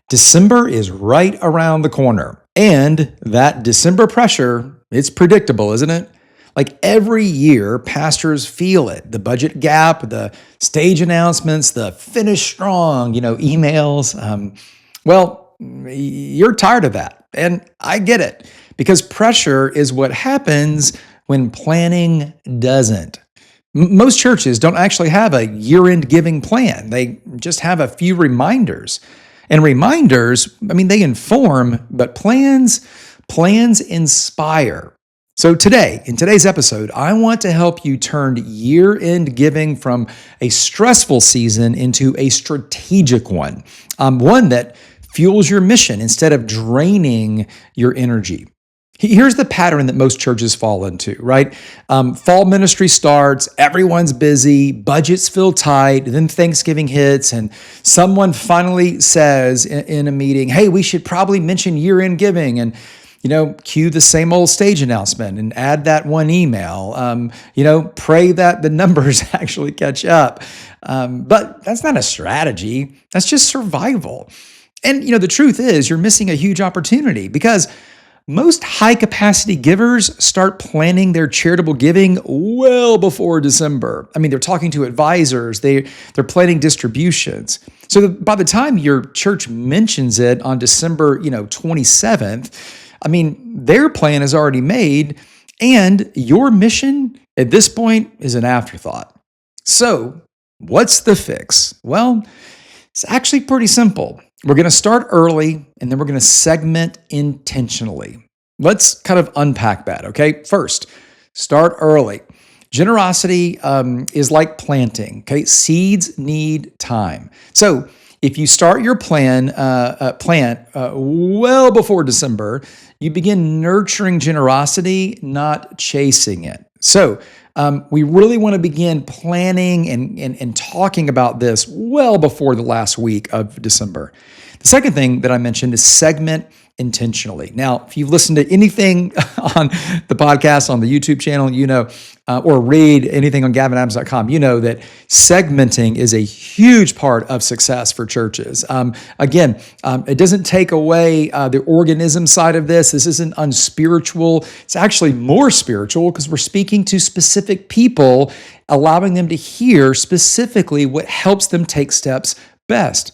December is right around the corner. And that December pressure, it's predictable, isn't it? Like every year, pastors feel it. The budget gap, the stage announcements, the finish strong, emails. You're tired of that. And I get it because pressure is what happens when planning doesn't. Most churches don't actually have a year-end giving plan. They just have a few reminders. And reminders, they inform, but plans inspire. So today, in today's episode, I want to help you turn year-end giving from a stressful season into a strategic one, one that fuels your mission instead of draining your energy. Here's the pattern that most churches fall into, right? Fall ministry starts, everyone's busy, budgets feel tight, then Thanksgiving hits, and someone finally says in a meeting, hey, we should probably mention year-end giving, and cue the same old stage announcement and add that one email. Pray that the numbers actually catch up. But that's not a strategy. That's just survival. And, the truth is you're missing a huge opportunity because most high-capacity givers start planning their charitable giving well before December. They're talking to advisors. They're planning distributions. So by the time your church mentions it on December, 27th, their plan is already made, and your mission at this point is an afterthought. So what's the fix? Well, it's actually pretty simple. We're going to start early, and then we're going to segment intentionally. Let's kind of unpack that, okay? First, start early. Generosity is like planting, okay? Seeds need time. So if you start your plant well before December, you begin nurturing generosity, not chasing it. So we really want to begin planning and talking about this well before the last week of December. The second thing that I mentioned is segment intentionally. Now, if you've listened to anything on the podcast, on the YouTube channel, or read anything on gavinadams.com, that segmenting is a huge part of success for churches. It doesn't take away the organism side of this. This isn't unspiritual. It's actually more spiritual because we're speaking to specific people, allowing them to hear specifically what helps them take steps best.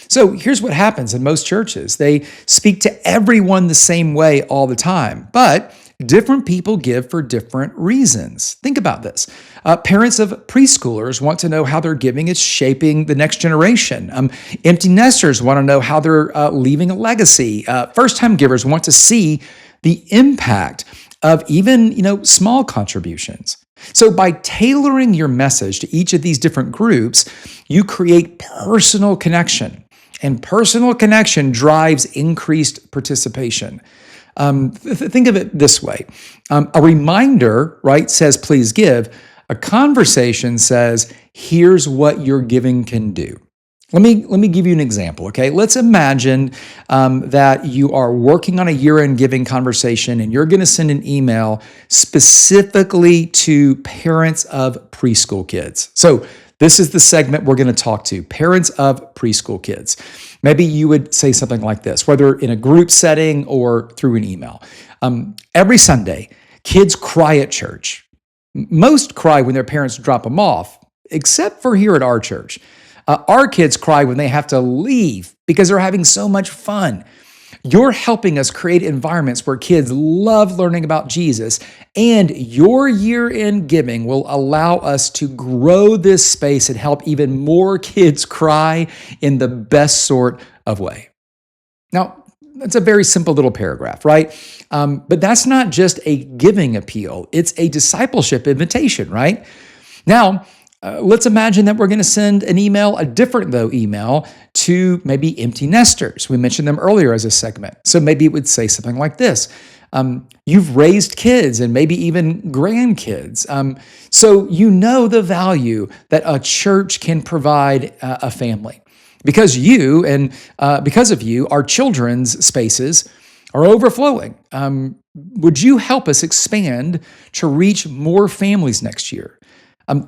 So here's what happens in most churches. They speak to everyone the same way all the time, but different people give for different reasons. Think about this. Parents of preschoolers want to know how their giving is shaping the next generation. Empty nesters want to know how they're leaving a legacy. First-time givers want to see the impact of even, small contributions. So by tailoring your message to each of these different groups, you create personal connection. And personal connection drives increased participation. Think of it this way. A reminder, right, says, please give. A conversation says, here's what your giving can do. Let me give you an example, okay? Let's imagine that you are working on a year-end giving conversation and you're going to send an email specifically to parents of preschool kids. So this is the segment we're going to talk to, parents of preschool kids. Maybe you would say something like this, whether in a group setting or through an email. Every Sunday, kids cry at church. Most cry when their parents drop them off, except for here at our church. Our kids cry when they have to leave because they're having so much fun. You're helping us create environments where kids love learning about Jesus, and your year-end giving will allow us to grow this space and help even more kids cry in the best sort of way. Now, that's a very simple little paragraph, right? But that's not just a giving appeal. It's a discipleship invitation, right? Now, let's imagine that we're going to send an email, a different email to maybe empty nesters. We mentioned them earlier as a segment. So maybe it would say something like this. You've raised kids and maybe even grandkids. So you know the value that a church can provide a family. Because you and because of you, our children's spaces are overflowing. Would you help us expand to reach more families next year?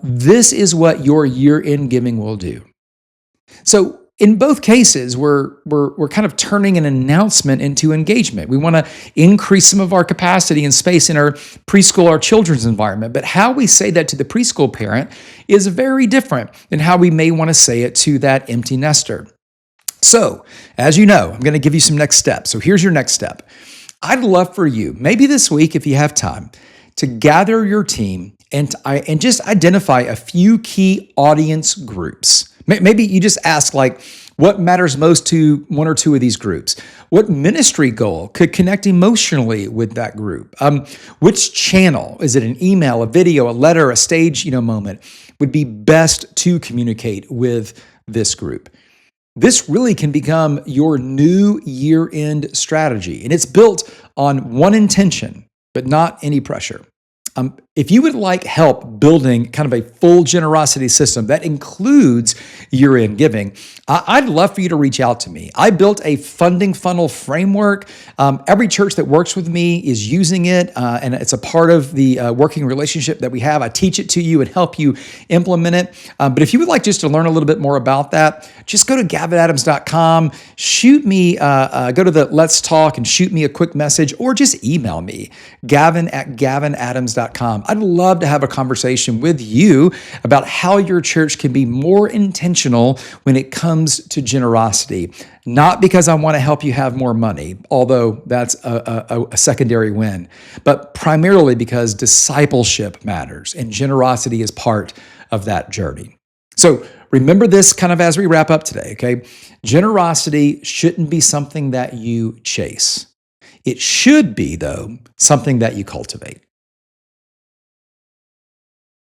This is what your year-end giving will do. So in both cases, we're kind of turning an announcement into engagement. We want to increase some of our capacity and space in our preschool, our children's environment. But how we say that to the preschool parent is very different than how we may want to say it to that empty nester. So, as you know, I'm going to give you some next steps. So here's your next step. I'd love for you, maybe this week if you have time, to gather your team and just identify a few key audience groups. Maybe you just ask, like, what matters most to one or two of these groups? What ministry goal could connect emotionally with that group? Which channel, is it an email, a video, a letter, a stage moment, would be best to communicate with this group? This really can become your new year-end strategy, and it's built on one intention, but not any pressure. If you would like help building kind of a full generosity system that includes year-end giving, I'd love for you to reach out to me. I built a funding funnel framework. Every church that works with me is using it, and it's a part of the working relationship that we have. I teach it to you and help you implement it. But if you would like just to learn a little bit more about that, just go to gavinadams.com, shoot me, go to the Let's Talk and shoot me a quick message, or just email me, gavin@gavinadams.com. I'd love to have a conversation with you about how your church can be more intentional when it comes to generosity. Not because I want to help you have more money, although that's a secondary win, but primarily because discipleship matters and generosity is part of that journey. So remember this kind of as we wrap up today, okay? Generosity shouldn't be something that you chase. It should be, though, something that you cultivate.